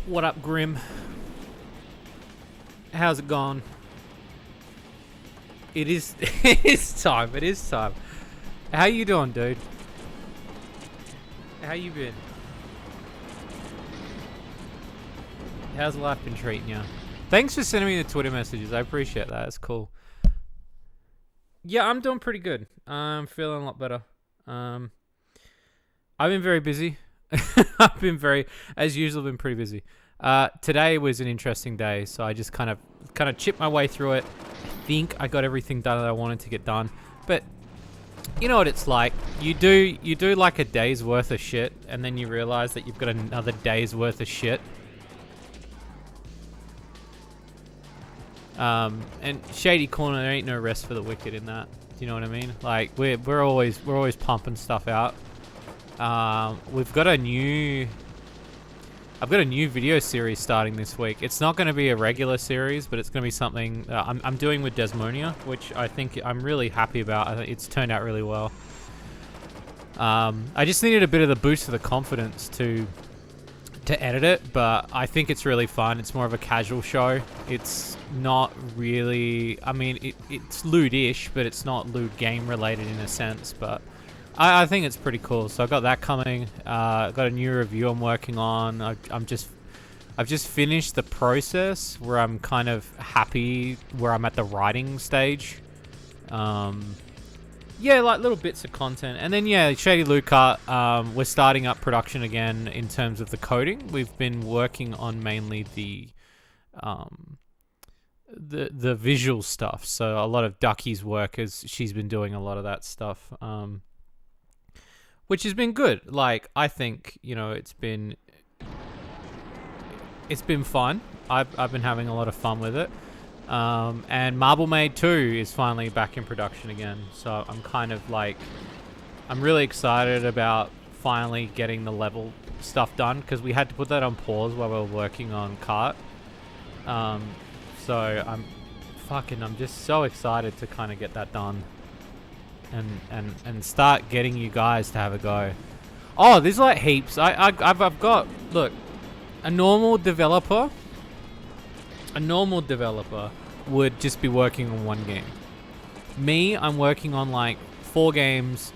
What up, Grim? How's it going? It is it is time. It is time. How you doing, dude? How you been? How's life been treating you? Thanks for sending me the Twitter messages. I appreciate that. It's cool. Yeah, I'm doing pretty good. I'm feeling a lot better. I've been very busy. I've been as usual, been pretty busy. Today was an interesting day, so I just kind of chipped my way through it. I think I got everything done that I wanted to get done, but you know what it's like. You do like a day's worth of shit, and then you realize that you've got another day's worth of shit. And Shady Corner, there ain't no rest for the wicked in that. Do you know what I mean? Like we're always pumping stuff out. I've got a new video series starting this week. It's not going to be a regular series, but it's going to be something I'm doing with Desmonia, which I think I'm really happy about. I think it's turned out really well. I just needed a bit of the boost of the confidence to edit it, but I think it's really fun. It's more of a casual show. It's not really, I mean, it's lewd-ish, but it's not lewd game related in a sense, but I think it's pretty cool. So I got that coming. I've got a new review I'm working on. I've just finished the process where I'm kind of happy where I'm at the writing stage. Yeah, like little bits of content. And then yeah, Shady Luca, we're starting up production again in terms of the coding. We've been working on mainly the visual stuff. So a lot of Ducky's work, as she's been doing a lot of that stuff. Which has been good. Like, I think, you know, it's been fun. I've been having a lot of fun with it. And Marble Maid 2 is finally back in production again. So I'm kind of like, I'm really excited about finally getting the level stuff done, because we had to put that on pause while we were working on Cart. So I'm just so excited to kind of get that done. And start getting you guys to have a go. Oh, there's like heaps. I've got, look, a normal developer would just be working on one game. Me, I'm working on like 4 games,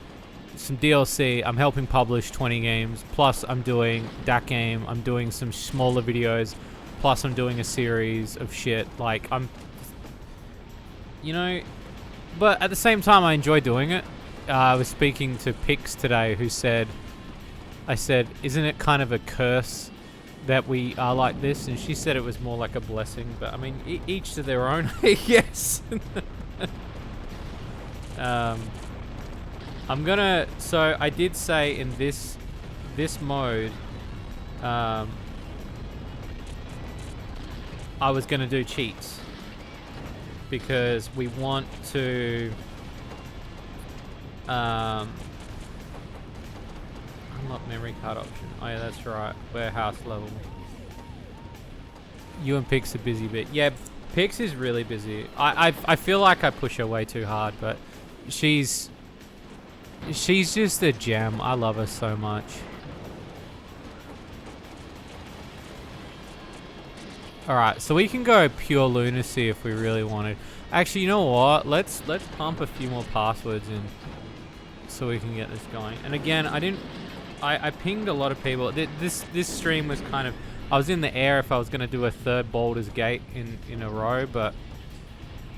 some DLC. I'm helping publish 20 games. Plus I'm doing that game. I'm doing some smaller videos. Plus I'm doing a series of shit. Like you know. But at the same time, I enjoy doing it. I was speaking to Pix today, who said, I said, isn't it kind of a curse that we are like this? And she said it was more like a blessing. But I mean, each to their own, yes. So I did say in this mode, I was gonna do cheats. Because we want to unlock memory card option. Oh yeah, that's right. Warehouse level. You and Pix are busy, but yeah, Pix is really busy. I feel like I push her way too hard, but she's just a gem. I love her so much. Alright, so we can go pure lunacy if we really wanted. Actually, you know what? Let's pump a few more passwords in so we can get this going. And again, I pinged a lot of people. This stream was kind of, I was in the air if I was going to do a third Baldur's Gate in a row, but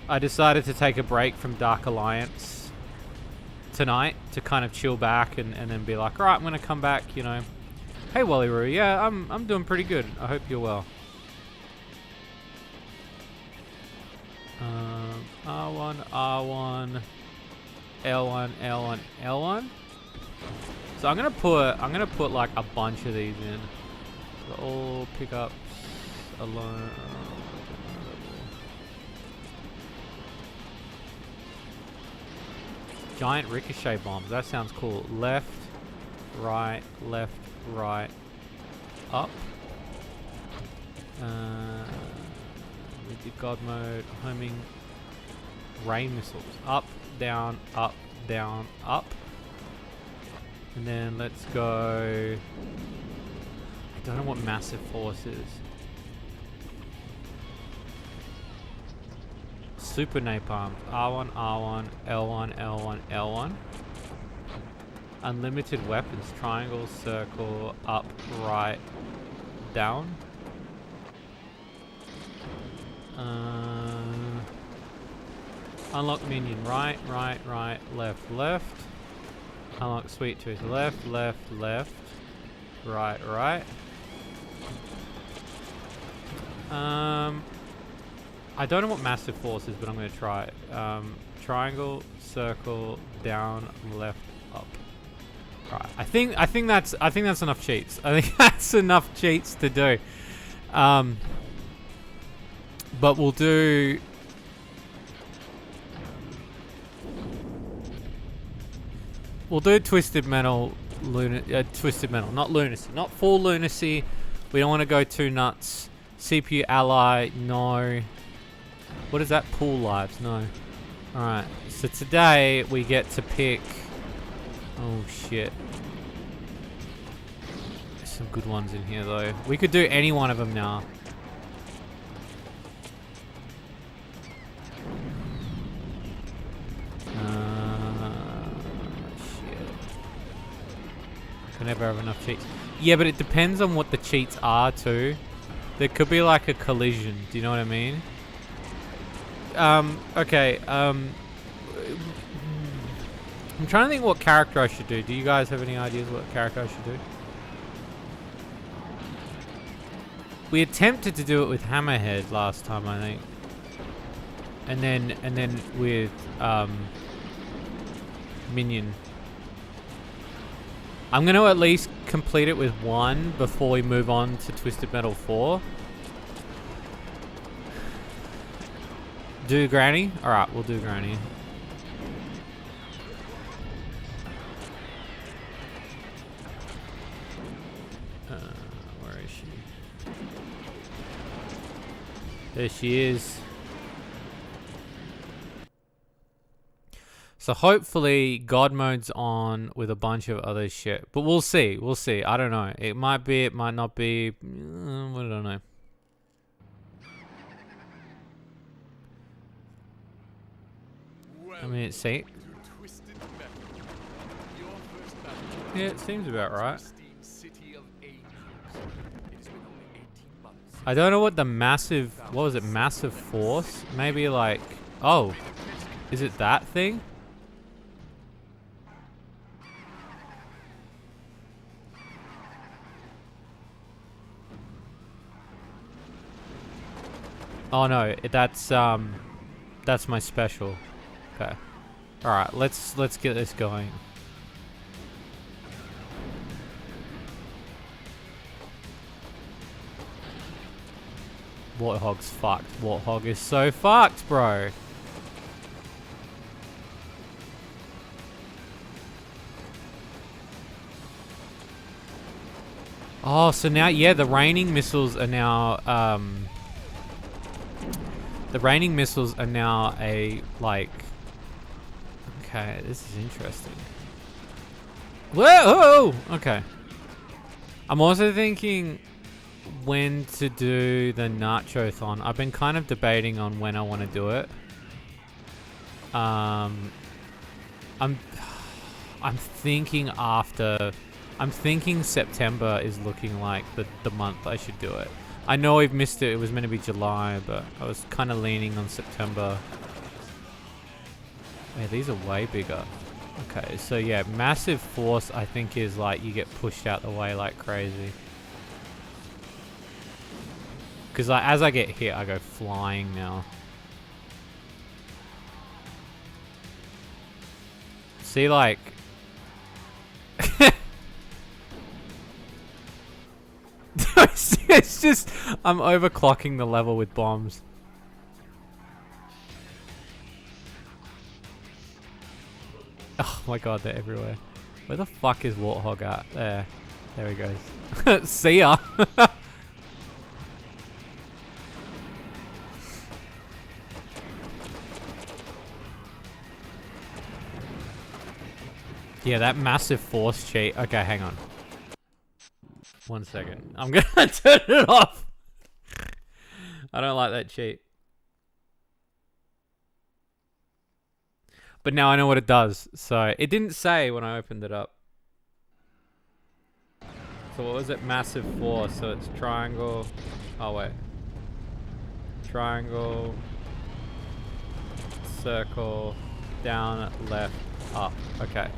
I decided to take a break from Dark Alliance tonight to kind of chill back and then be like, all right, I'm going to come back, you know. Hey, Wallyaroo. Yeah, I'm doing pretty good. I hope you're well. R1, R1, L1, L1, L1. So I'm gonna put like a bunch of these in. So all pickups alone. Giant ricochet bombs. That sounds cool. Left, right, up. We did God mode. Homing. Rain missiles. Up, down, up, down, up. And then let's go. I don't know what massive force is. Super napalm. R1, R1, L1, L1, L1. Unlimited weapons. Triangle, circle, up, right, down. Unlock minion. Right, left. Unlock sweet tooth. Left. Right. I don't know what massive force is, but I'm gonna try it. Triangle, circle, down, left, up. Right. I think that's enough cheats. I think that's enough cheats to do. But we'll do. We'll do Twisted Metal, Twisted Metal, not Lunacy, not full Lunacy. We don't want to go too nuts. CPU ally, no. What is that? Pool lives, no. Alright, so today we get to pick. Oh shit. There's some good ones in here though. We could do any one of them now. I never have enough cheats. Yeah, but it depends on what the cheats are too. There could be like a collision. Do you know what I mean? Okay. I'm trying to think what character I should do. Do you guys have any ideas what character I should do? We attempted to do it with Hammerhead last time, I think. And then with Minion. I'm going to at least complete it with one before we move on to Twisted Metal 4. Do Granny? Alright, we'll do Granny. Where is she? There she is. So hopefully God mode's on with a bunch of other shit. But we'll see. We'll see. I don't know. It might be. It might not be. I don't know. I mean, it's safe. Yeah, it seems about right. I don't know what the massive... What was it? Massive force? Maybe like... Oh. Is it that thing? Oh no, that's my special. Okay. All right, let's get this going. Warthog's fucked. Warthog is so fucked, bro. Oh, so now, yeah, the raining missiles are now, the raining missiles are now a, like... Okay, this is interesting. Whoa! Okay. I'm also thinking when to do the Nacho-thon. I've been kind of debating on when I want to do it. I'm thinking after I'm thinking September is looking like the month I should do it. I know we've missed it. It was meant to be July, but I was kind of leaning on September. Yeah, these are way bigger. Okay, so yeah, massive force I think is like you get pushed out the way like crazy. Because like, as I get hit, I go flying now. See, like... It's just... I'm overclocking the level with bombs. Oh my god, they're everywhere. Where the fuck is Warthog at? There. There he goes. See ya! Yeah, that massive force cheat. Okay, hang on. 1 second. I'm gonna turn it off. I don't like that cheat. But now I know what it does. So, it didn't say when I opened it up. So what was it? Massive force. So it's triangle. Oh, wait. Triangle. Circle. Down, left, up. Okay.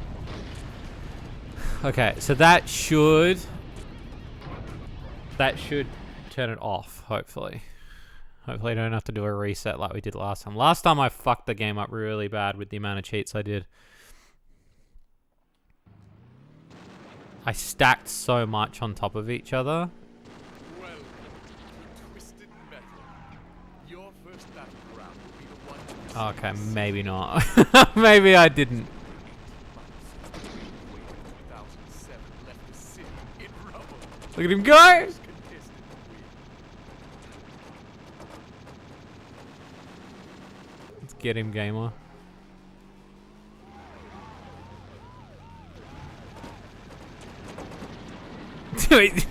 Okay, so that should turn it off, hopefully. Hopefully I don't have to do a reset like we did last time. Last time I fucked the game up really bad with the amount of cheats I did. I stacked so much on top of each other. Welcome to Twisted Metal. Your first battleground will be the one. Okay, maybe not. Maybe I didn't. Look at him go! Let's get him, gamer. Wait.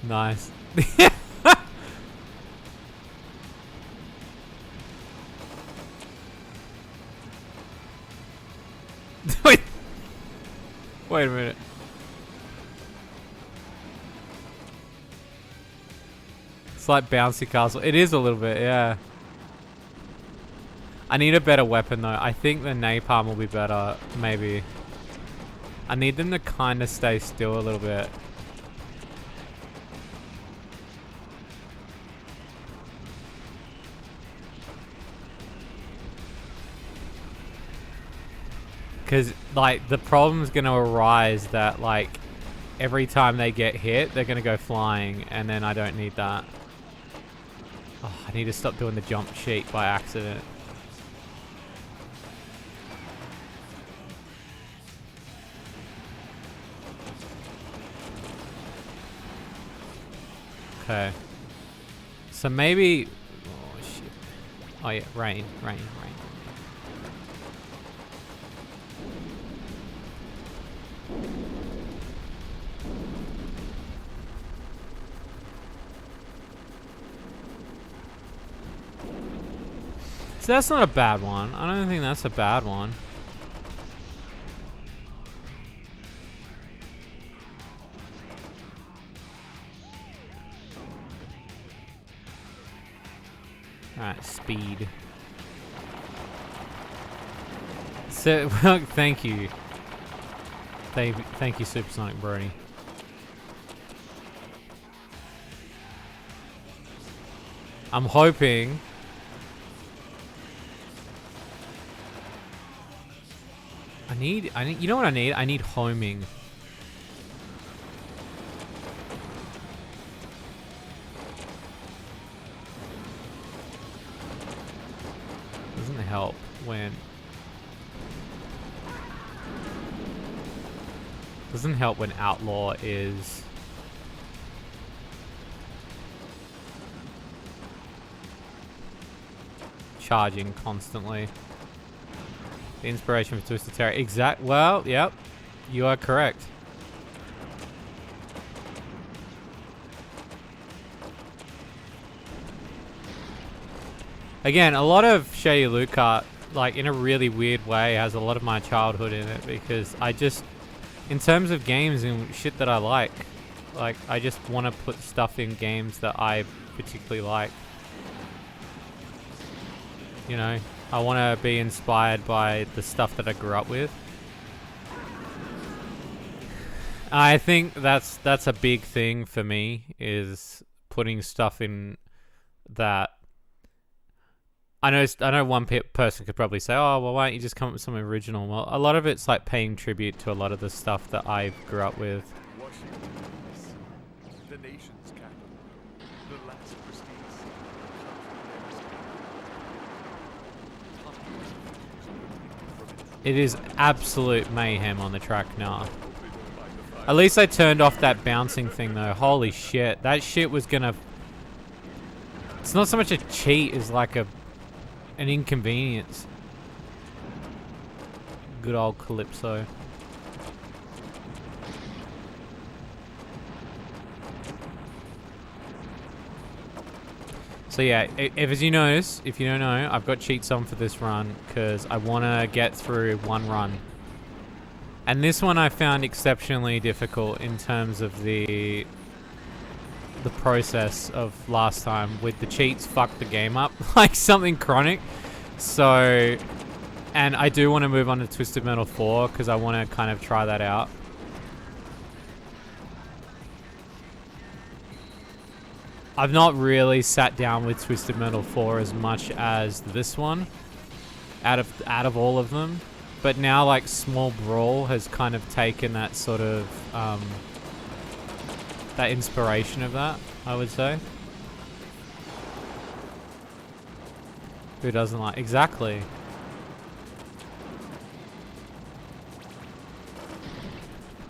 Nice. Wait a minute. It's like bouncy castle. It is a little bit, yeah. I need a better weapon though. I think the napalm will be better, maybe. I need them to kind of stay still a little bit. Because, like, the problem's going to arise that, like, every time they get hit, they're going to go flying, and then I don't need that. Oh, I need to stop doing the jump sheet by accident. Okay. So maybe... Oh, shit. Oh, yeah. Rain. So that's not a bad one. I don't think that's a bad one. Alright, speed. So, well, thank you. Thank you, Supersonic Brody. I'm hoping... I need, you know what I need? I need homing. Doesn't help when... Doesn't help when Outlaw is... charging constantly. The inspiration for Twisted Terror. Well, yep. You are correct. Again, a lot of Shady Loot Cart, like in a really weird way, has a lot of my childhood in it because I just, in terms of games and shit that I like I just want to put stuff in games that I particularly like. You know, I want to be inspired by the stuff that I grew up with. I think that's a big thing for me, is putting stuff in that. I know one person could probably say, oh, well, why don't you just come up with something original? Well, a lot of it's like paying tribute to a lot of the stuff that I grew up with. Washington, D.C., the nation's capital, the last pristine city It is absolute mayhem on the track now. At least I turned off that bouncing thing though. Holy shit. That shit was gonna... It's not so much a cheat as like an inconvenience. Good old Calypso. So yeah, as you notice, if you don't know, I've got cheats on for this run because I want to get through one run. And this one I found exceptionally difficult in terms of the process of last time. With the cheats, fucked the game up like something chronic. So, and I do want to move on to Twisted Metal 4 because I want to kind of try that out. I've not really sat down with Twisted Metal 4 as much as this one out of all of them. But now, like, Small Brawl has kind of taken that sort of, that inspiration of that, I would say. Who doesn't like... Exactly.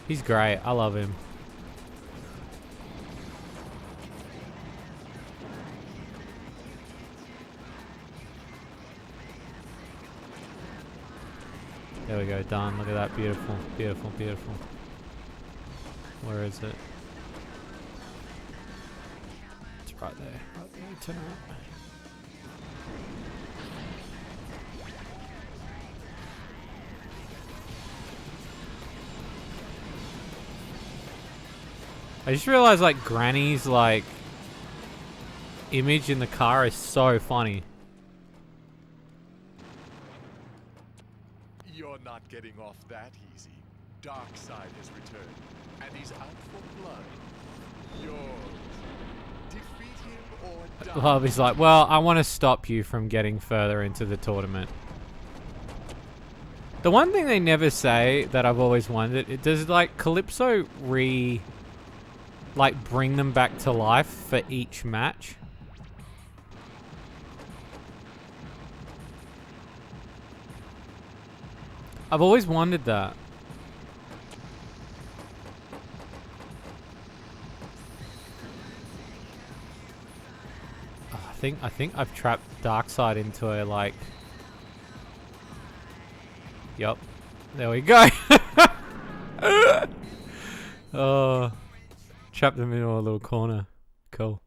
He's great. I love him. There we go, done. Look at that. Beautiful, beautiful, beautiful. Where is it? It's right there. Right there. Turn around. I just realized, like, Granny's, like, image in the car is so funny. You're not getting off that easy. Darkseid has returned, and he's out for blood. Yours. Defeat him or die. Bobby's like, well, I want to stop you from getting further into the tournament. The one thing they never say that I've always wondered, does, like, Calypso bring them back to life for each match? I've always wondered that. Oh, I think I've trapped Darkseid into a, like... Yup. There we go. Oh, trapped him in a little corner. Cool.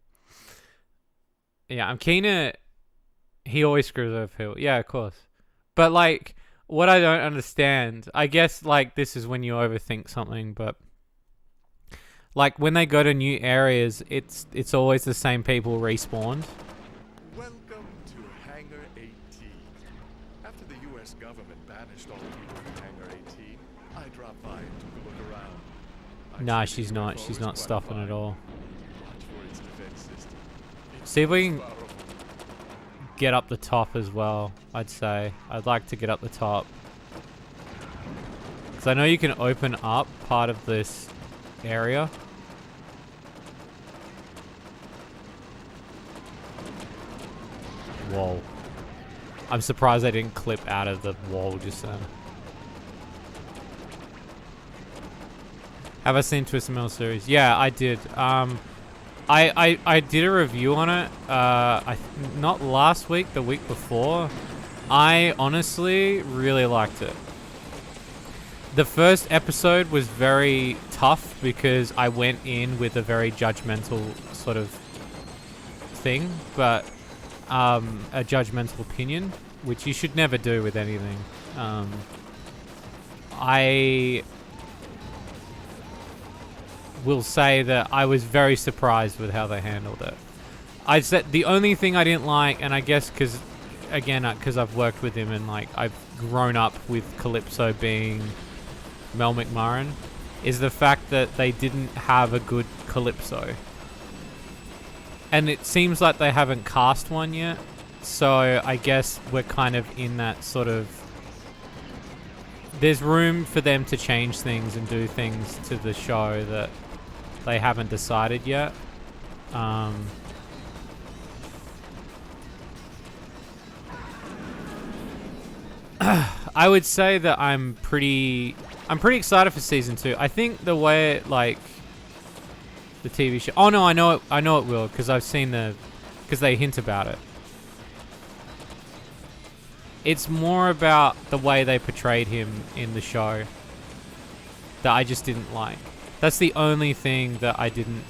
Yeah, I'm keen to... He always screws over Phil. Yeah, of course. But, like... What I don't understand, I guess, like, this is when you overthink something, but like when they go to new areas, it's always the same people respawned. Welcome to Hangar 18. After the U.S. government banished all people from Hangar 18, I dropped by and took a look around. Nah, she's not. She's not stopping at all. Watch for its defense system. See if we can Powerful. get up the top as well, I'd say. I'd like to get up the top. Because I know you can open up part of this area. Whoa. I'm surprised they didn't clip out of the wall just then. Have I seen Twisted Metal series? Yeah, I did. I did a review on it, not last week, the week before. I honestly really liked it. The first episode was very tough because I went in with a very judgmental sort of thing, but a judgmental opinion, which you should never do with anything. I will say that I was very surprised with how they handled it. I said the only thing I didn't like, and I guess because I've worked with him and like I've grown up with Calypso being Mel McMurrin, is the fact that they didn't have a good Calypso. And it seems like they haven't cast one yet. So I guess we're kind of in that sort of... There's room for them to change things and do things to the show that they haven't decided yet. I would say that I'm pretty excited for season 2. I think the way it, like the TV show. Oh no, I know it will because I've seen because they hint about it. It's more about the way they portrayed him in the show that I just didn't like. That's the only thing that I didn't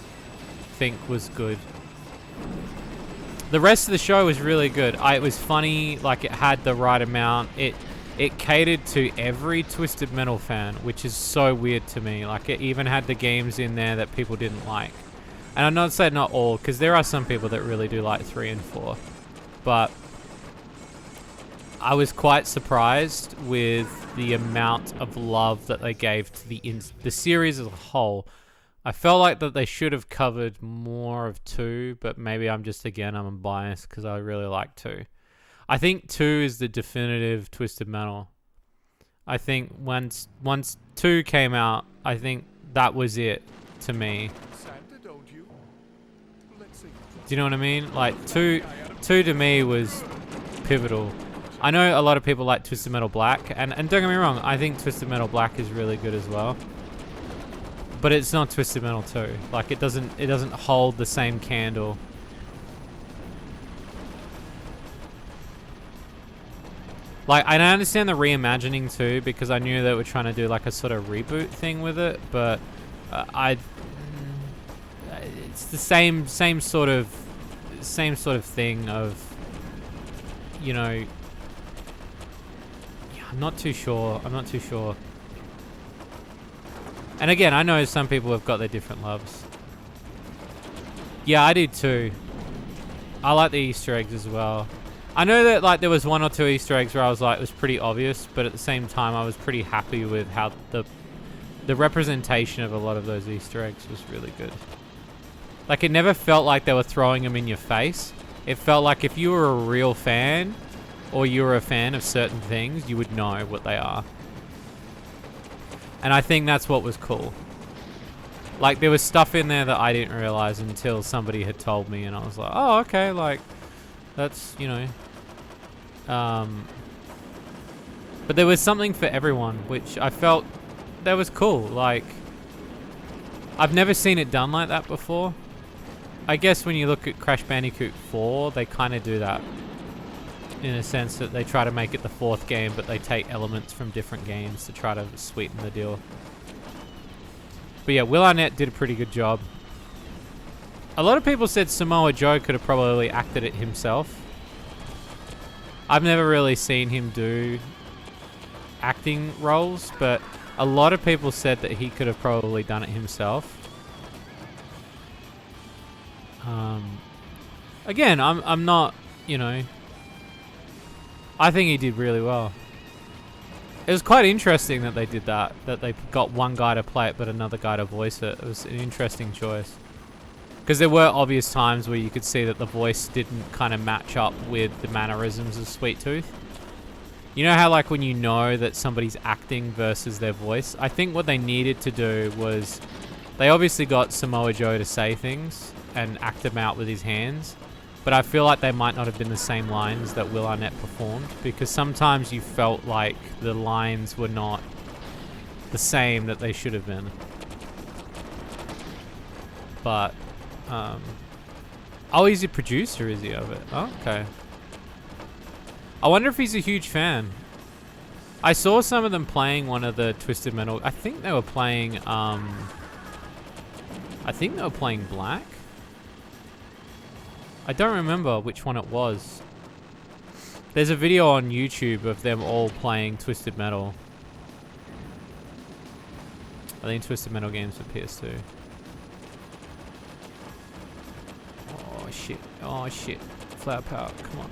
think was good. The rest of the show was really good. It was funny, like it had the right amount. It catered to every Twisted Metal fan, which is so weird to me. Like it even had the games in there that people didn't like. And I'm not saying not all, because there are some people that really do like 3 and 4. But I was quite surprised with the amount of love that they gave to the series as a whole. I felt like that they should have covered more of 2, but maybe I'm biased because I really like 2. I think 2 is the definitive Twisted Metal. I think once 2 came out, I think that was it to me. Santa, don't you? Let's see. Do you know what I mean? Like 2 to me was pivotal. I know a lot of people like Twisted Metal Black, and don't get me wrong, I think Twisted Metal Black is really good as well. But it's not Twisted Metal 2. Like it doesn't hold the same candle. Like, and I understand the reimagining too, because I knew they were trying to do like a sort of reboot thing with it, but it's the same sort of thing of, you know, yeah, I'm not too sure. And again, I know some people have got their different loves. Yeah, I did too. I like the Easter eggs as well. I know that like there was 1 or 2 Easter eggs where I was like, it was pretty obvious, but at the same time I was pretty happy with how the representation of a lot of those Easter eggs was really good. Like it never felt like they were throwing them in your face. It felt like if you were a real fan or you were a fan of certain things, you would know what they are. And I think that's what was cool. Like there was stuff in there that I didn't realize until somebody had told me, and I was like, oh, okay, like that's, you know. But there was something for everyone, which I felt that was cool. Like, I've never seen it done like that before. I guess when you look at Crash Bandicoot 4, they kind of do that. In a sense that they try to make it the 4th game, but they take elements from different games to try to sweeten the deal. But yeah, Will Arnett did a pretty good job. A lot of people said Samoa Joe could have probably acted it himself. I've never really seen him do acting roles, but a lot of people said that he could have probably done it himself. Again, I'm not, you know, I think he did really well. It was quite interesting that they did that they got one guy to play it but another guy to voice it. It was an interesting choice. Because there were obvious times where you could see that the voice didn't kind of match up with the mannerisms of Sweet Tooth. You know how like when you know that somebody's acting versus their voice? I think what they needed to do was, they obviously got Samoa Joe to say things and act them out with his hands. But I feel like they might not have been the same lines that Will Arnett performed, because sometimes you felt like the lines were not the same that they should have been. But, oh, he's a producer, is he, of it? Oh, okay. I wonder if he's a huge fan. I saw some of them playing one of the Twisted Metal. I think they were playing, Black. I don't remember which one it was. There's a video on YouTube of them all playing Twisted Metal. I think Twisted Metal games for PS2. Oh shit. Oh shit. Flower power. Come on.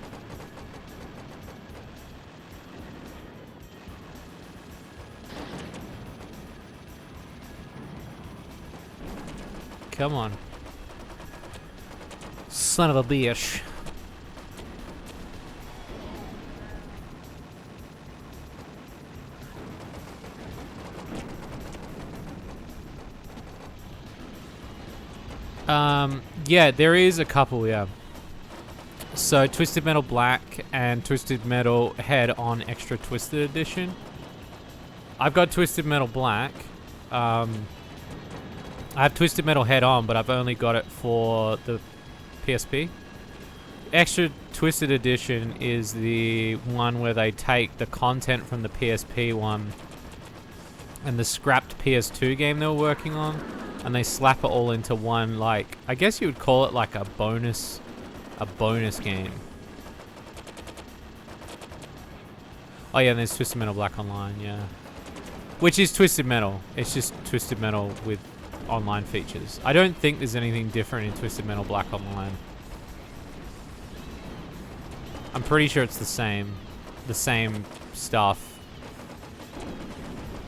Come on. Son of a bitch. Yeah, there is a couple, yeah. So, Twisted Metal Black and Twisted Metal Head On Extra Twisted Edition. I've got Twisted Metal Black. I have Twisted Metal Head On, but I've only got it for the PSP. Extra Twisted Edition is the one where they take the content from the PSP one and the scrapped PS2 game they were working on, and they slap it all into one, like, I guess you would call it like a bonus game. Oh yeah, and there's Twisted Metal Black Online, yeah. Which is Twisted Metal. It's just Twisted Metal with online features. I don't think there's anything different in Twisted Metal Black Online. I'm pretty sure it's the same stuff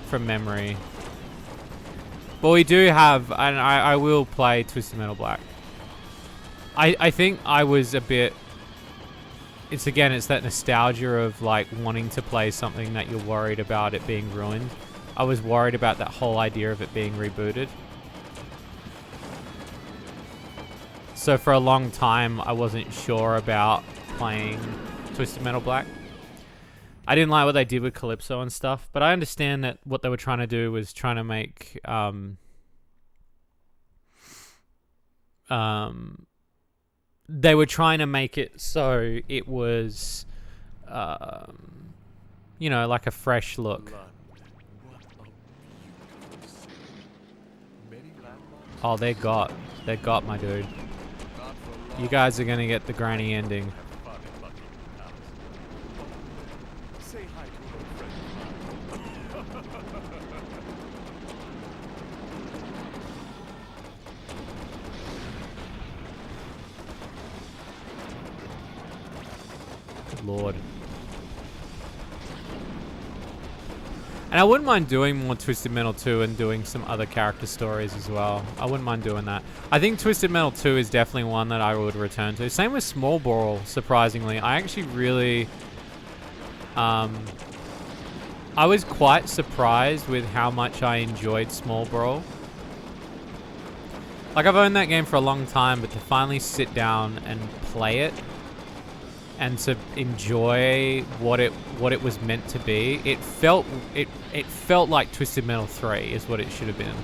from memory. But we do have, and I will play Twisted Metal Black. I think I was a bit, it's that nostalgia of like wanting to play something that you're worried about it being ruined. I was worried about that whole idea of it being rebooted. So for a long time, I wasn't sure about playing Twisted Metal Black. I didn't like what they did with Calypso and stuff, but I understand that what they were trying to do was trying to make they were trying to make it so it was you know, like a fresh look. Oh, they got my dude. You guys are gonna get the granny ending. Good Lord. And I wouldn't mind doing more Twisted Metal 2 and doing some other character stories as well. I wouldn't mind doing that. I think Twisted Metal 2 is definitely one that I would return to. Same with Small Brawl, surprisingly. I actually really... I was quite surprised with how much I enjoyed Small Brawl. Like, I've owned that game for a long time, but to finally sit down and play it and to enjoy what it was meant to be, it felt like Twisted Metal 3 is what it should have been.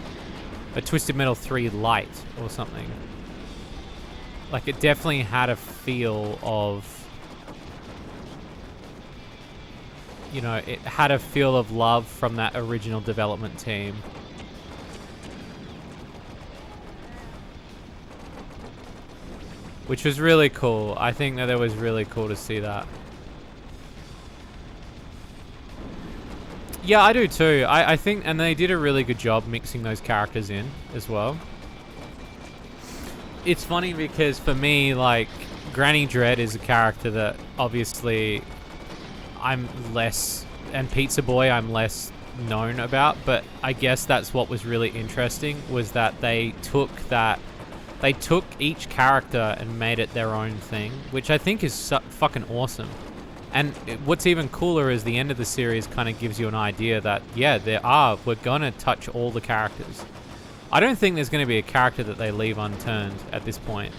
A Twisted Metal 3 Lite or something. Like, it definitely had a feel of, you know, it had a feel of love from that original development team. Which was really cool. I think that it was really cool to see that. Yeah, I do too. I think, and they did a really good job mixing those characters in as well. It's funny because for me, like, Granny Dread is a character that obviously I'm less, and Pizza Boy I'm less known about, but I guess that's what was really interesting, was that they took each character and made it their own thing, which I think is fucking awesome. And what's even cooler is the end of the series kind of gives you an idea that, yeah, we're going to touch all the characters. I don't think there's going to be a character that they leave unturned at this point.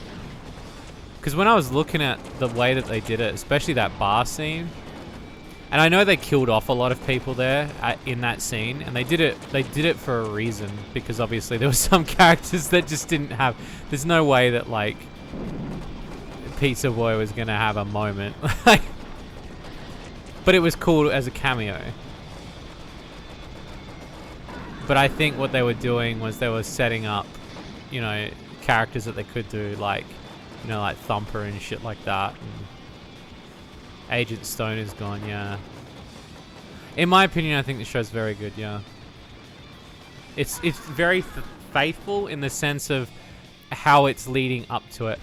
Because when I was looking at the way that they did it, especially that bar scene, and I know they killed off a lot of people there in that scene, and they did it for a reason, because obviously there were some characters that just didn't have, there's no way that, like, Pizza Boy was going to have a moment. But it was cool as a cameo. But I think what they were doing was they were setting up, you know, characters that they could do, like You know, like Thumper and shit like that. And Agent Stone is gone, yeah. In my opinion, I think the show's very good, yeah. It's very faithful in the sense of how it's leading up to it.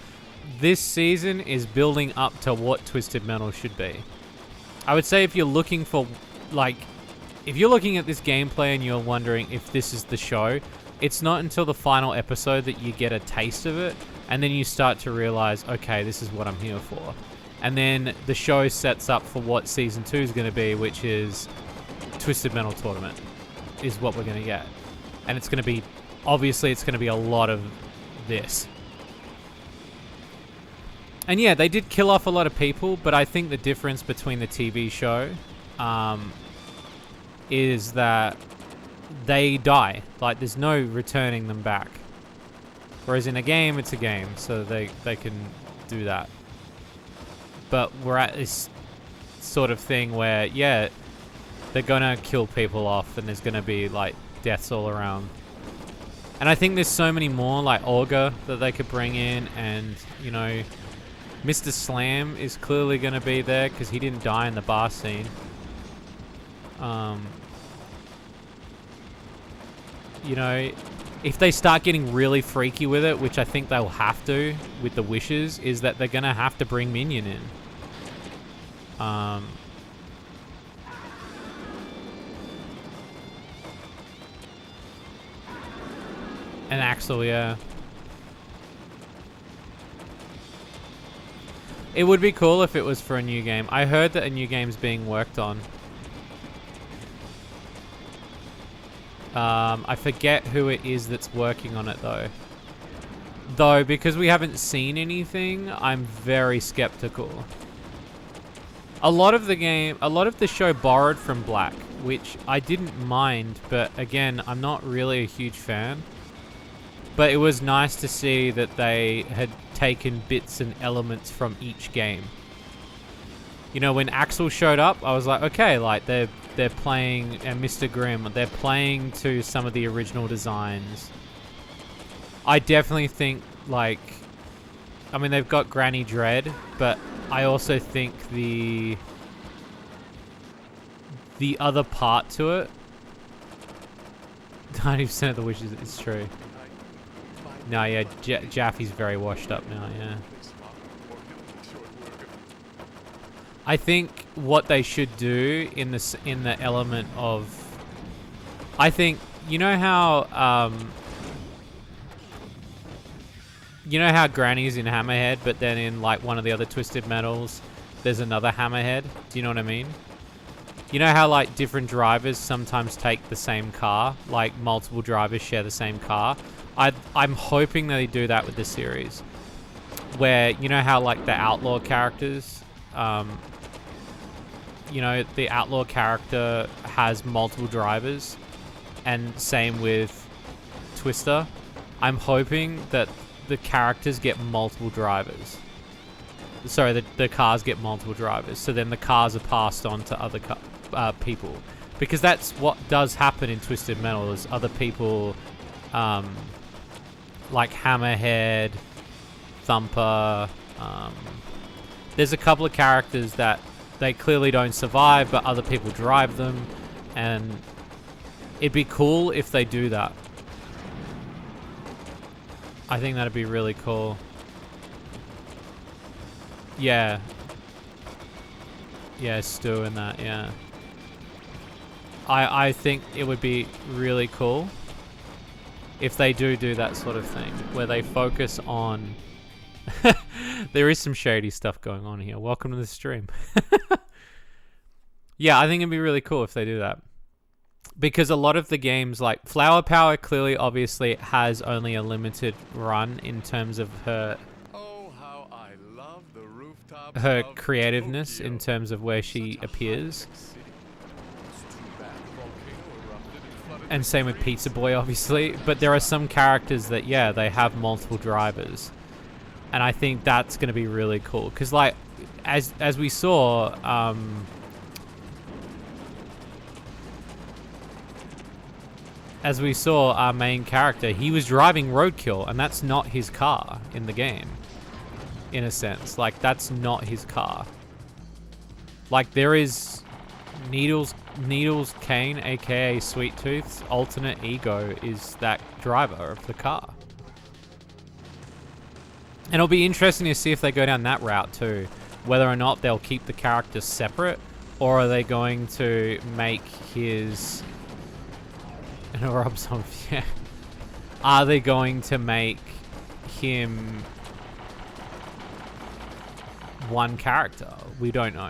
This season is building up to what Twisted Metal should be. I would say if you're looking for, like, if you're looking at this gameplay and you're wondering if this is the show, it's not until the final episode that you get a taste of it, and then you start to realize, okay, this is what I'm here for. And then the show sets up for what Season 2 is going to be, which is Twisted Metal Tournament, is what we're going to get. And it's going to be, obviously, it's going to be a lot of this. And yeah, they did kill off a lot of people, but I think the difference between the TV show is that they die. Like, there's no returning them back. Whereas in a game, it's a game, so they can do that. But we're at this sort of thing where, yeah, they're gonna kill people off and there's gonna be, like, deaths all around. And I think there's so many more, like Augur, that they could bring in, and, you know, Mr. Slam is clearly gonna be there because he didn't die in the bar scene. You know, if they start getting really freaky with it, which I think they'll have to with the wishes, is that they're gonna have to bring Minion in. And Axel, yeah. It would be cool if it was for a new game. I heard that a new game's being worked on. I forget who it is that's working on it though. Though, because we haven't seen anything, I'm very skeptical. A lot of the show borrowed from Black, which I didn't mind, but again, I'm not really a huge fan. But it was nice to see that they had taken bits and elements from each game. You know, when Axel showed up, I was like, okay, like they're playing, and Mr. Grimm, they're playing to some of the original designs. I definitely think, like, I mean, they've got Granny Dread, but I also think the other part to it, 90% of the wishes is true. No, yeah, Jaffe's very washed up now, yeah. I think what they should do in the element of, I think, you know how Granny's in Hammerhead, but then in like one of the other Twisted Metals, there's another Hammerhead. Do you know what I mean? You know how like different drivers sometimes take the same car, like multiple drivers share the same car? I'm hoping they do that with this series, where, you know how like the Outlaw characters, you know, the Outlaw character has multiple drivers, and same with Twister. I'm hoping that the characters get multiple drivers. Sorry, the cars get multiple drivers, so then the cars are passed on to other people. Because that's what does happen in Twisted Metal, is other people, like Hammerhead, Thumper, there's a couple of characters that they clearly don't survive, but other people drive them, and it'd be cool if they do that. I think that'd be really cool. Yeah. Yeah, Stu and that, yeah. I think it would be really cool if they do that sort of thing, where they focus on... There is some shady stuff going on here. Welcome to the stream. Yeah, I think it'd be really cool if they do that. Because a lot of the games, like Flower Power, clearly, obviously, has only a limited run in terms of her... Oh, how I love the rooftops her of creativeness Tokyo. in terms of where she Such a appears. high-tech city. It's too bad the volcano erupted and flooded And the same with streets. Pizza Boy, obviously. But there are some characters that, yeah, they have multiple drivers. And I think that's going to be really cool. Because, like, as we saw... as we saw, our main character, he was driving Roadkill, and that's not his car in the game. in a sense. Like, that's not his car. Like, there is Needles Kane, aka Sweet Tooth's alternate ego, is that driver of the car. And it'll be interesting to see if they go down that route too. Whether or not they'll keep the characters separate, or are they going to make his... And Rob Zombie, yeah. Are they going to make him one character? We don't know.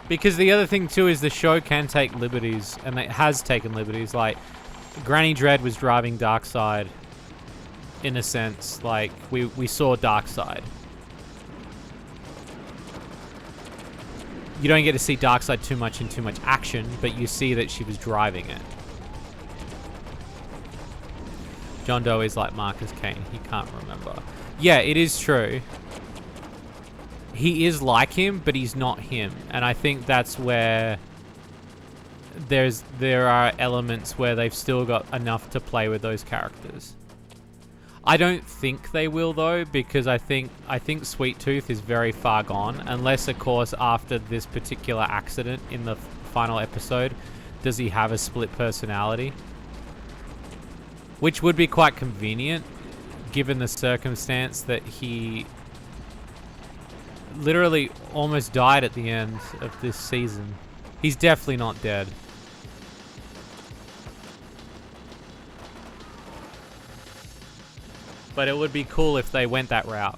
Because the other thing too is the show can take liberties, and it has taken liberties. Like, Granny Dread was driving Darkseid, in a sense. Like, we saw Darkseid. You don't get to see Darkseid too much in too much action, but you see that she was driving it. John Doe is like Marcus Kane. He can't remember. Yeah, it is true. He is like him, but he's not him. And I think that's where there are elements where they've still got enough to play with those characters. I don't think they will though, because I think Sweet Tooth is very far gone, unless of course after this particular accident in the final episode, does he have a split personality? Which would be quite convenient, given the circumstance that he literally almost died at the end of this season. He's definitely not dead. But it would be cool if they went that route.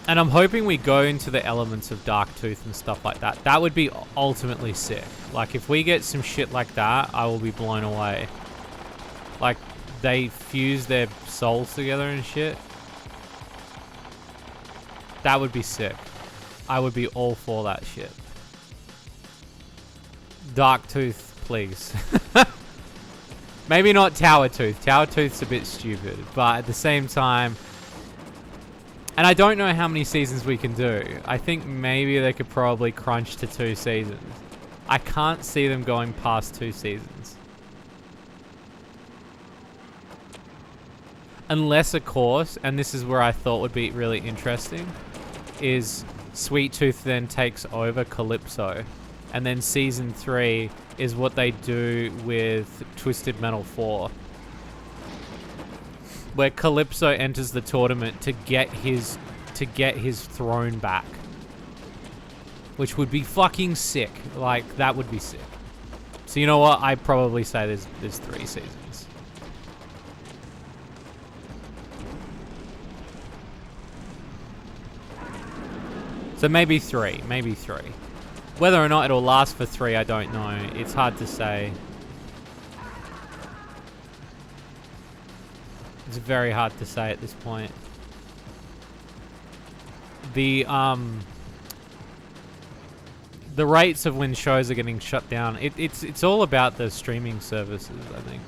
And I'm hoping we go into the elements of Darktooth and stuff like that. That would be ultimately sick. Like, if we get some shit like that, I will be blown away. Like, they fuse their souls together and shit. That would be sick. I would be all for that shit. Darktooth, please. Maybe not Tower Tooth. Tower Tooth's a bit stupid, but at the same time... And I don't know how many seasons we can do. I think maybe they could probably crunch to 2 seasons. I can't see them going past 2 seasons. Unless, of course, and this is where I thought would be really interesting, is Sweet Tooth then takes over Calypso. And then season 3 is what they do with Twisted Metal 4. Where Calypso enters the tournament to get his throne back. Which would be fucking sick. Like, that would be sick. So you know what? I'd probably say there's 3 seasons. So maybe 3. Maybe 3. Whether or not it'll last for 3, I don't know. It's hard to say. It's very hard to say at this point. The rates of when shows are getting shut down, it's all about the streaming services, I think.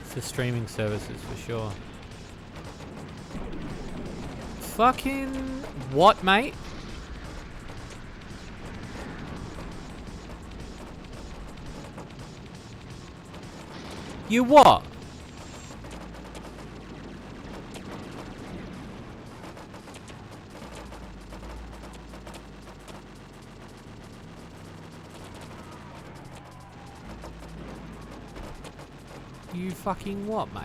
It's the streaming services for sure. Fucking what, mate? You what? You fucking what, mate?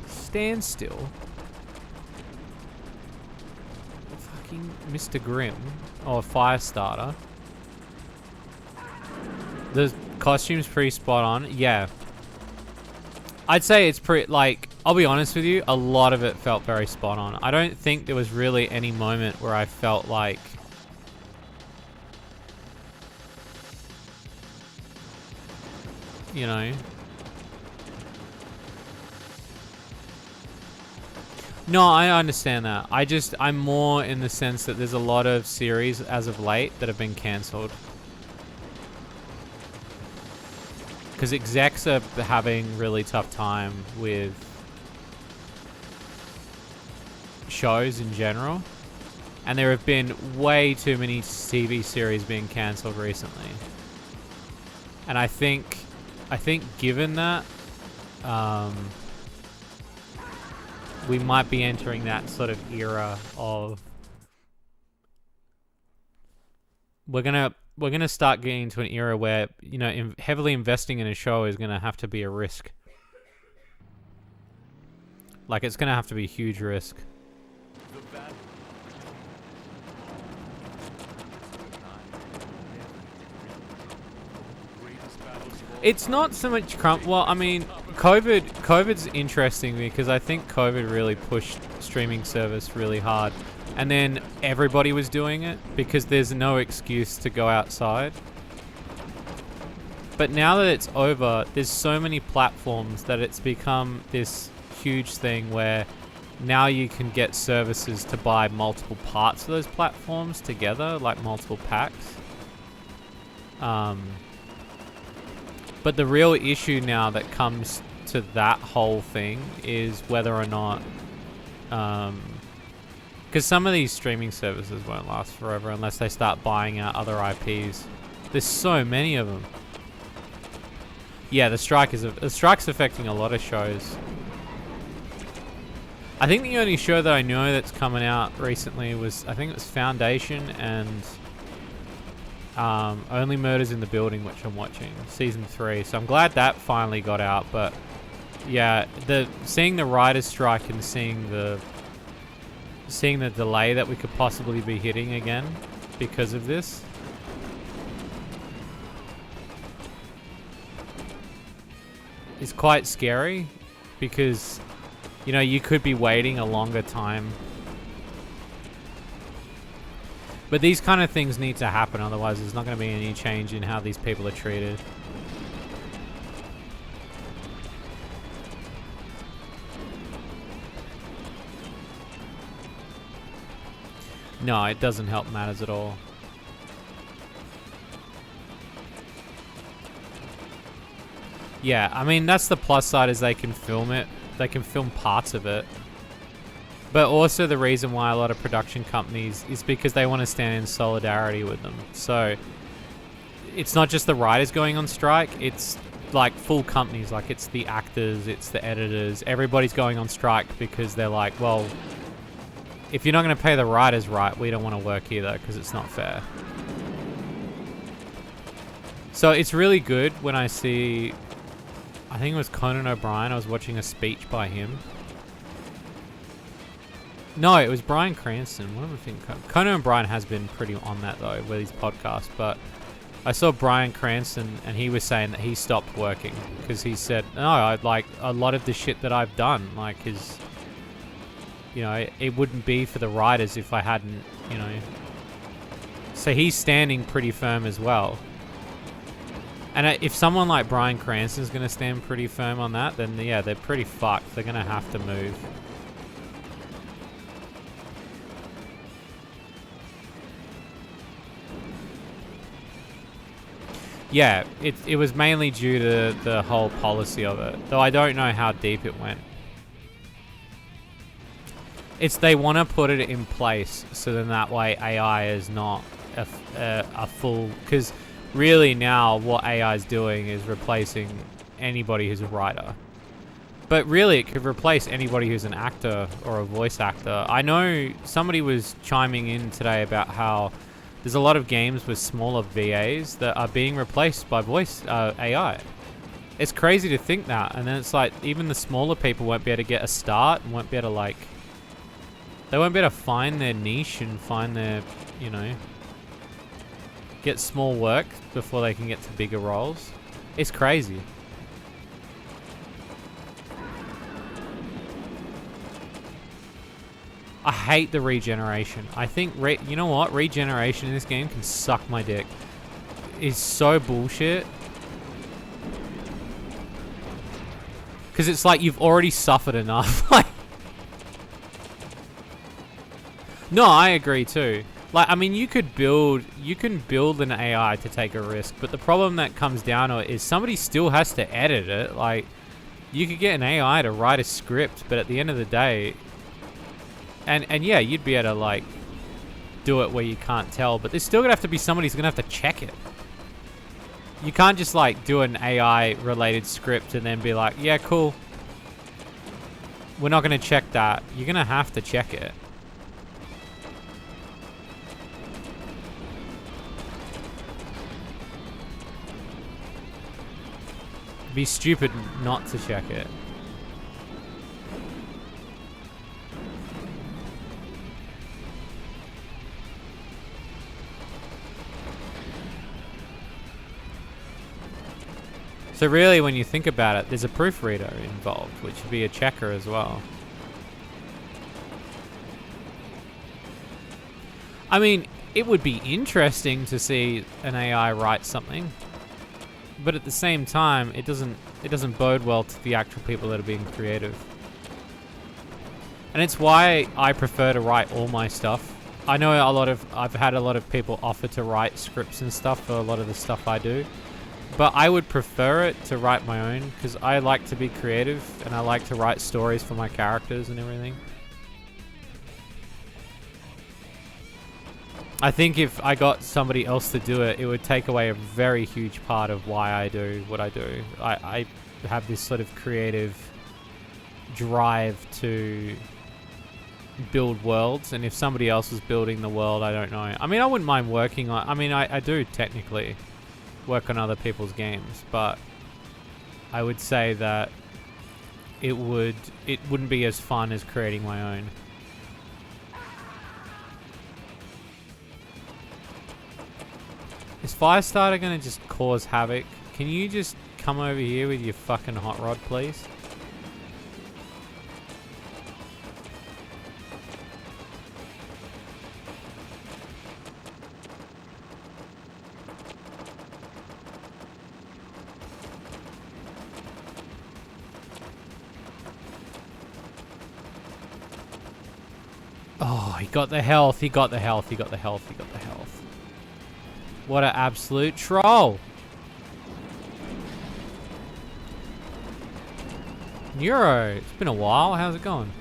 Stand still. Fucking Mr. Grimm. Or Firestarter. The costume's pretty spot on. Yeah. I'd say it's pretty, like, I'll be honest with you, a lot of it felt very spot on. I don't think there was really any moment where I felt like... You know... No, I understand that. I'm more in the sense that there's a lot of series as of late that have been cancelled. Because execs are having really tough time with shows in general. And there have been way too many TV series being cancelled recently. And I think given that, we might be entering that sort of era of we're gonna start getting into an era where, you know, heavily investing in a show is gonna have to be a risk. Like, it's gonna have to be a huge risk. It's not so much well, I mean, COVID's interesting because I think COVID really pushed streaming service really hard. And then everybody was doing it because there's no excuse to go outside. But now that it's over, there's so many platforms that it's become this huge thing where now you can get services to buy multiple parts of those platforms together, like multiple packs. But the real issue now that comes to that whole thing is whether or not, because some of these streaming services won't last forever unless they start buying out other IPs. There's so many of them. Yeah, the strike's affecting a lot of shows. I think the only show that I know that's coming out recently was, I think it was Foundation and Only Murders in the Building, which I'm watching, season 3. So I'm glad that finally got out. But yeah, seeing the writers' strike and seeing the delay that we could possibly be hitting again because of this. Is quite scary because, you know, you could be waiting a longer time. But these kind of things need to happen, otherwise there's not going to be any change in how these people are treated. No, it doesn't help matters at all. Yeah, I mean, that's the plus side, is they can film it. They can film parts of it. But also the reason why a lot of production companies is because they want to stand in solidarity with them. So it's not just the writers going on strike, it's like full companies, like it's the actors, it's the editors, everybody's going on strike because they're like, well, if you're not going to pay the writers right, we don't want to work either because it's not fair. So it's really good when I see, I think it was Conan O'Brien, I was watching a speech by him. No, it was Bryan Cranston. What do I think? Conan O'Brien has been pretty on that though with his podcast, but I saw Bryan Cranston and he was saying that he stopped working because he said, no, I'd like a lot of the shit that I've done, like his, you know, it wouldn't be for the writers if I hadn't, you know. So he's standing pretty firm as well. And if someone like Bryan Cranston's going to stand pretty firm on that, then yeah, they're pretty fucked. They're going to have to move. Yeah, it was mainly due to the whole policy of it, though I don't know how deep it went. They want to put it in place so then that way AI is not a full, because really now what AI is doing is replacing anybody who's a writer. But really it could replace anybody who's an actor or a voice actor. I know somebody was chiming in today about how there's a lot of games with smaller VAs that are being replaced by voice AI. It's crazy to think that. And then it's like, even the smaller people won't be able to get a start and won't be able to, like, they won't be able to find their niche and find their, you know, get small work before they can get to bigger roles. It's crazy. I hate the regeneration. I think, you know what? Regeneration in this game can suck my dick. It's so bullshit. Because it's like you've already suffered enough. Like, no, I agree too. Like, I mean, you can build an AI to take a risk, but the problem that comes down to it is somebody still has to edit it. Like, you could get an AI to write a script, but at the end of the day, And yeah, you'd be able to like do it where you can't tell, but there's still gonna have to be somebody who's gonna have to check it. You can't just like do an AI related script and then be like, yeah, cool. We're not gonna check that. You're gonna have to check it. It'd be stupid not to check it. So really, when you think about it, there's a proofreader involved, which would be a checker as well. I mean, it would be interesting to see an AI write something, but at the same time, it doesn't bode well to the actual people that are being creative. And it's why I prefer to write all my stuff. I know I've had a lot of people offer to write scripts and stuff for a lot of the stuff I do. But I would prefer it to write my own, because I like to be creative and I like to write stories for my characters and everything. I think if I got somebody else to do it, it would take away a very huge part of why I do what I do. I have this sort of creative drive to build worlds, and if somebody else was building the world, I don't know. I mean, I wouldn't mind working on... I mean, I do technically work on other people's games, but I would say that it wouldn't be as fun as creating my own. Is Firestarter gonna just cause havoc? Can you just come over here with your fucking hot rod, please? Oh, he got the health, he got the health, he got the health, he got the health. What an absolute troll. Neuro, it's been a while, how's it going?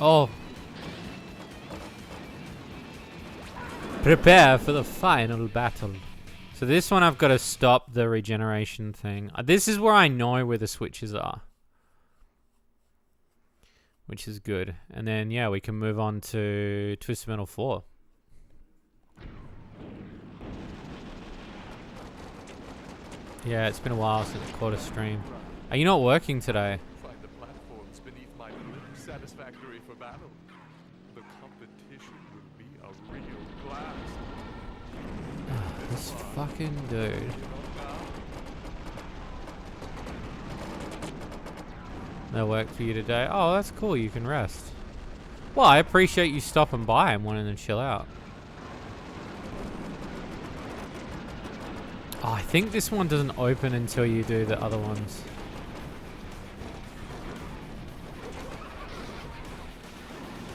Oh. Prepare for the final battle. So this one I've got to stop the regeneration thing. This is where I know where the switches are, which is good. And then, yeah, we can move on to Twisted Metal 4. Yeah, it's been a while since I caught a stream. Are you not working today? Find the platforms beneath my lips satisfactory for battle. The competition will be a real blast. This fucking dude. No work for you today? Oh, that's cool. You can rest. Well, I appreciate you stopping by and wanting to chill out. Oh, I think this one doesn't open until you do the other ones.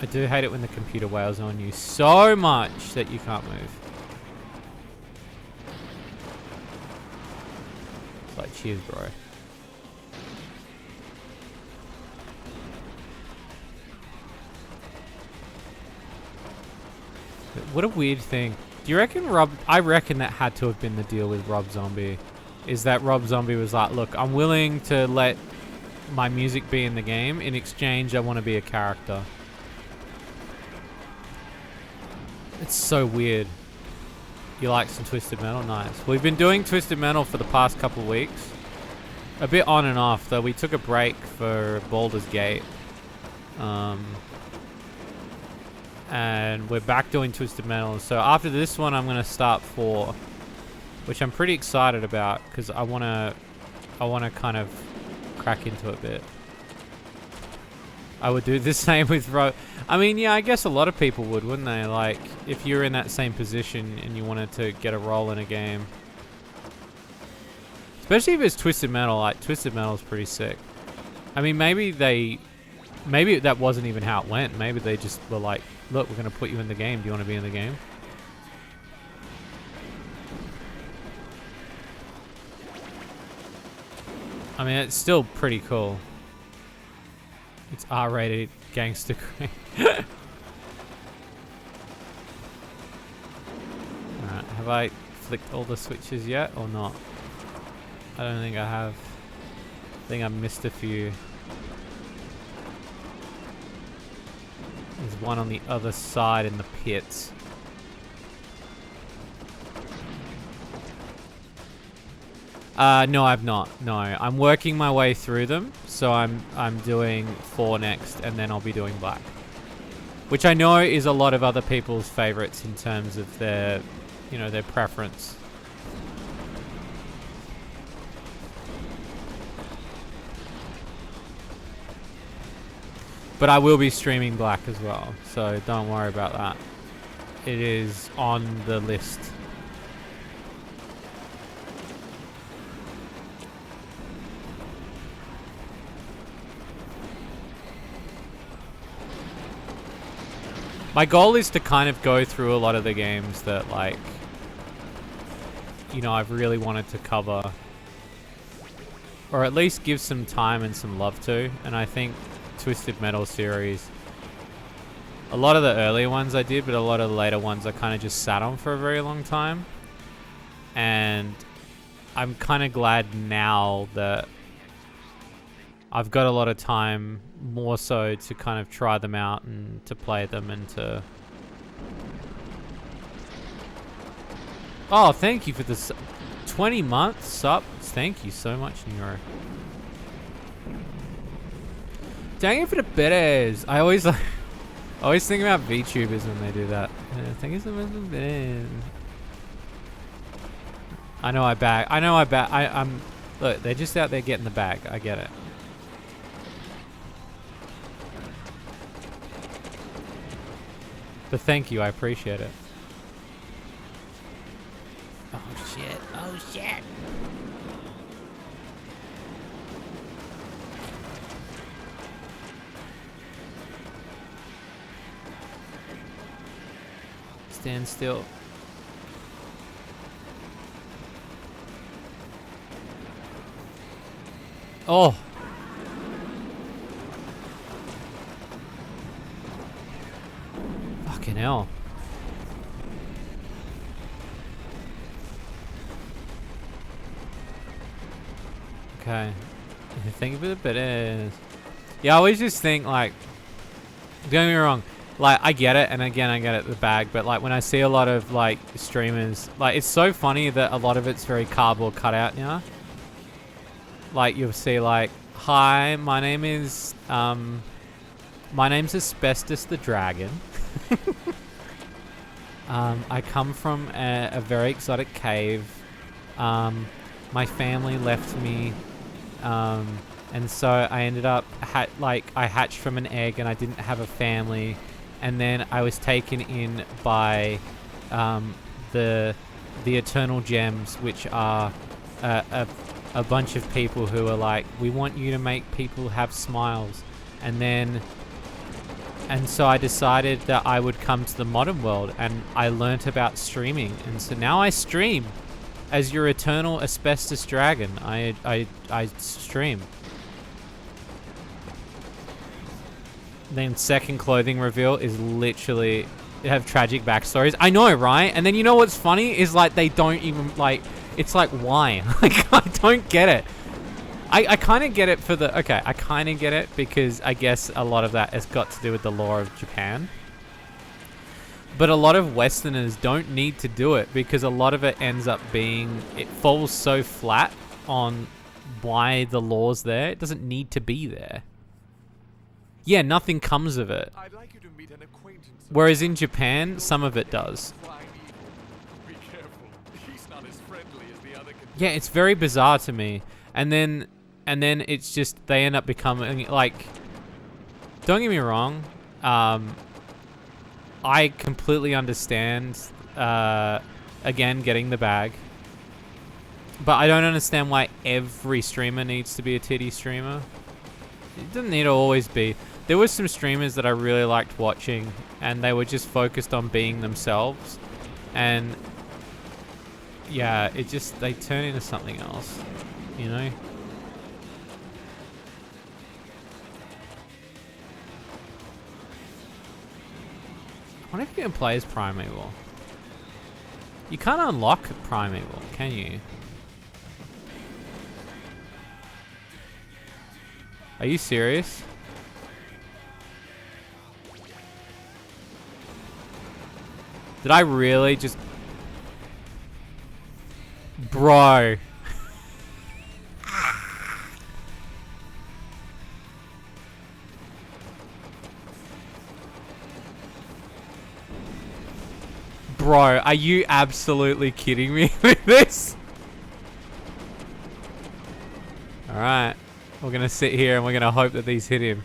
I do hate it when the computer wails on you so much that you can't move. It's like, cheers, bro. What a weird thing. Do you reckon I reckon that had to have been the deal with Rob Zombie. Is that Rob Zombie was like, look, I'm willing to let my music be in the game. In exchange, I want to be a character. It's so weird. You like some Twisted Metal? Nice. We've been doing Twisted Metal for the past couple of weeks. A bit on and off, though. We took a break for Baldur's Gate. And we're back doing Twisted Metal. So after this one, I'm going to start 4. Which I'm pretty excited about, because I want to kind of crack into it a bit. I would do the same with I mean, yeah, I guess a lot of people would, wouldn't they? Like, if you're in that same position and you wanted to get a role in a game. Especially if it's Twisted Metal. Like, Twisted Metal is pretty sick. I mean, maybe they Maybe that wasn't even how it went. Maybe they just were like, look, we're going to put you in the game. Do you want to be in the game? I mean, it's still pretty cool. It's R-rated gangster crane. Alright, have I flicked all the switches yet or not? I don't think I have. I think I missed a few. There's one on the other side in the pits. No, I've not. No, I'm working my way through them. So I'm doing 4 next, and then I'll be doing black, which I know is a lot of other people's favorites in terms of their, you know, their preference. But I will be streaming black as well, so don't worry about that. It is on the list. My goal is to kind of go through a lot of the games that, like, you know, I've really wanted to cover. Or at least give some time and some love to. And I think Twisted Metal series, a lot of the earlier ones I did, but a lot of the later ones I kind of just sat on for a very long time. And I'm kind of glad now that I've got a lot of time, more so to kind of try them out and to play them and to... Oh, thank you for this 20 months sub. Thank you so much, Neuro. Dang it for the bitters. I always like, I always think about VTubers when they do that. Thank you so much for the bitters. I know I bag. I'm look, they're just out there getting the bag. I get it. But thank you, I appreciate it. Oh shit, oh shit. Stand still. Oh. Fucking hell. Okay. Think of it a bit. Yeah, I always just think, like, don't get me wrong, like, I get it, and again, I get it, the bag, but, like, when I see a lot of, like, streamers, like, it's so funny that a lot of it's very cardboard cutout now. Like, you'll see, like, hi, my name's Asbestos the Dragon. I come from a very exotic cave. My family left me, and so I ended up, I hatched from an egg and I didn't have a family. And then I was taken in by the Eternal Gems, which are a bunch of people who are like, we want you to make people have smiles. And so I decided that I would come to the modern world, and I learnt about streaming. And so now I stream as your eternal Asbestos Dragon. I stream. Then second clothing reveal is literally, they have tragic backstories. I know, right? And then you know what's funny is, like, they don't even, like, it's like, why? Like, I don't get it. I kind of get it for the, okay, I kind of get it because I guess a lot of that has got to do with the law of Japan. But a lot of Westerners don't need to do it because a lot of it ends up being, it falls so flat on why the law's there. It doesn't need to be there. Yeah, nothing comes of it. I'd like you to meet an acquaintance. Whereas in Japan, some of it does. Be careful. He's not as friendly as the other. Yeah, it's very bizarre to me. And then it's just, they end up becoming, like, don't get me wrong, I completely understand, again, getting the bag. But I don't understand why every streamer needs to be a titty streamer. It doesn't need to always be. there was some streamers that I really liked watching, and they were just focused on being themselves, and yeah, it just, they turn into something else, you know? I wonder if you can play as Primeval. You can't unlock Primeval, can you? Are you serious? Did I really just... Bro. Bro, are you absolutely kidding me with this? Alright. We're gonna sit here and we're gonna hope that these hit him.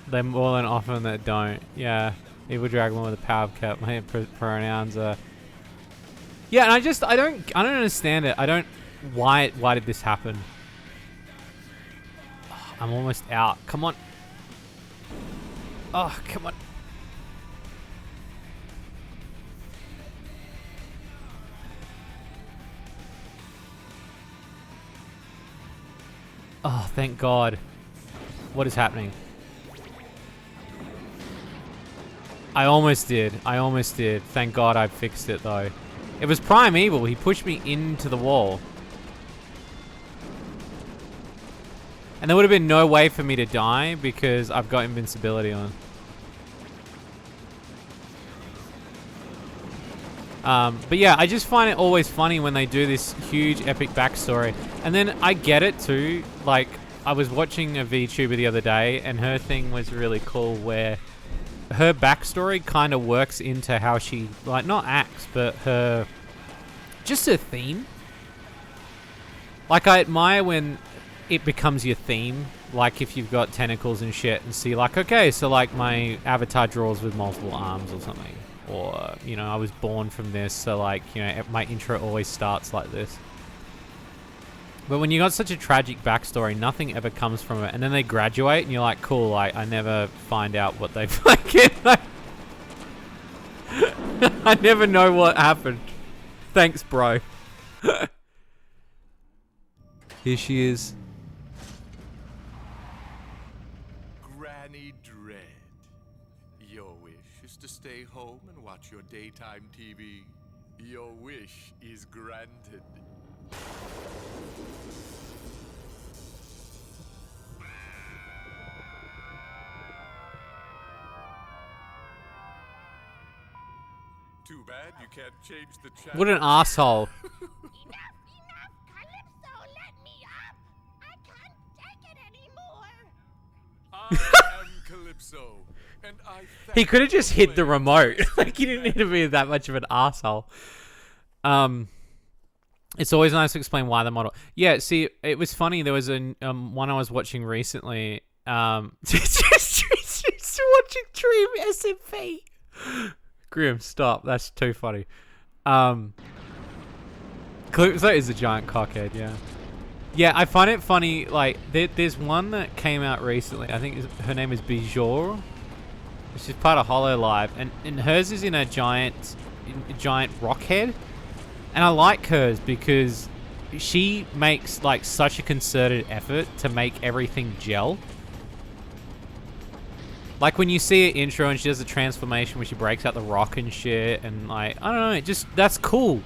They're more than often that don't. Yeah. Evil Dragon with a power cap. My pronouns are... Yeah, and I don't understand it. Why did this happen? Oh, I'm almost out. Come on. Oh, come on. Oh, thank God. What is happening? I almost did. Thank God I fixed it though. It was Primeval. He pushed me into the wall. And there would have been no way for me to die because I've got invincibility on. But yeah, I just find it always funny when they do this huge epic backstory. And then I get it too. Like, I was watching a VTuber the other day and her thing was really cool where her backstory kind of works into how she, like, not acts, but just her theme. Like, I admire when it becomes your theme. Like, if you've got tentacles and shit and see, like, okay, so, like, my avatar draws with multiple arms or something. Or, you know, I was born from this, so, like, you know, my intro always starts like this. But when you got such a tragic backstory, nothing ever comes from it. And then they graduate and you're like, cool, I never find out what they fucking... I never know what happened. Thanks, bro. Here she is. Granny Dread. Your wish is to stay home and watch your daytime TV. Your wish is granted. Too bad you can't change the channel. What an asshole. Enough! Calypso, let me up! I can't take it anymore! I am Calypso, and I He could have just hit the thank remote. you. Like, he didn't need to be that much of an asshole. It's always nice to explain why the model... Yeah, see, it was funny. There was one I was watching recently. Just watching Dream SMP. Grim, stop. That's too funny. Calypso is a giant cockhead, yeah. Yeah, I find it funny, like, there's one that came out recently. I think her name is Bijor. She's part of HoloLive, and hers is in a giant rock head. And I like hers because she makes, like, such a concerted effort to make everything gel. Like, when you see her intro and she does a transformation where she breaks out the rock and shit, and, like, I don't know, it just, that's cool.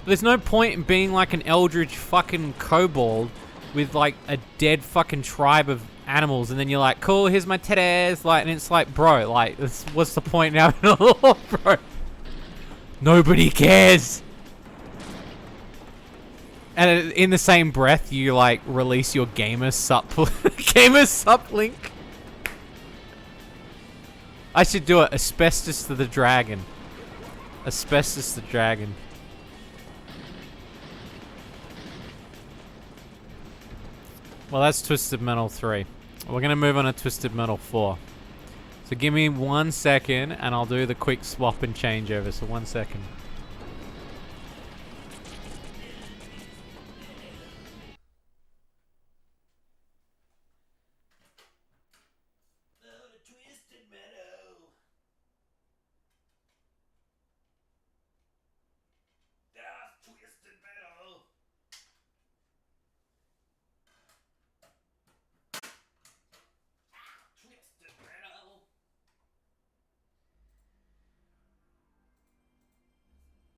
There's no point in being, like, an eldritch fucking kobold with, like, a dead fucking tribe of animals, and then you're like, cool, here's my teddies, like, and it's like, bro, like, what's the point now in a lore, bro? Nobody cares. And in the same breath, you, like, release your gamer sup link. I should do it. Asbestos to the dragon. Asbestos the dragon. Well, that's Twisted Metal 3. We're going to move on to Twisted Metal 4. So give me 1 second and I'll do the quick swap and changeover. So 1 second.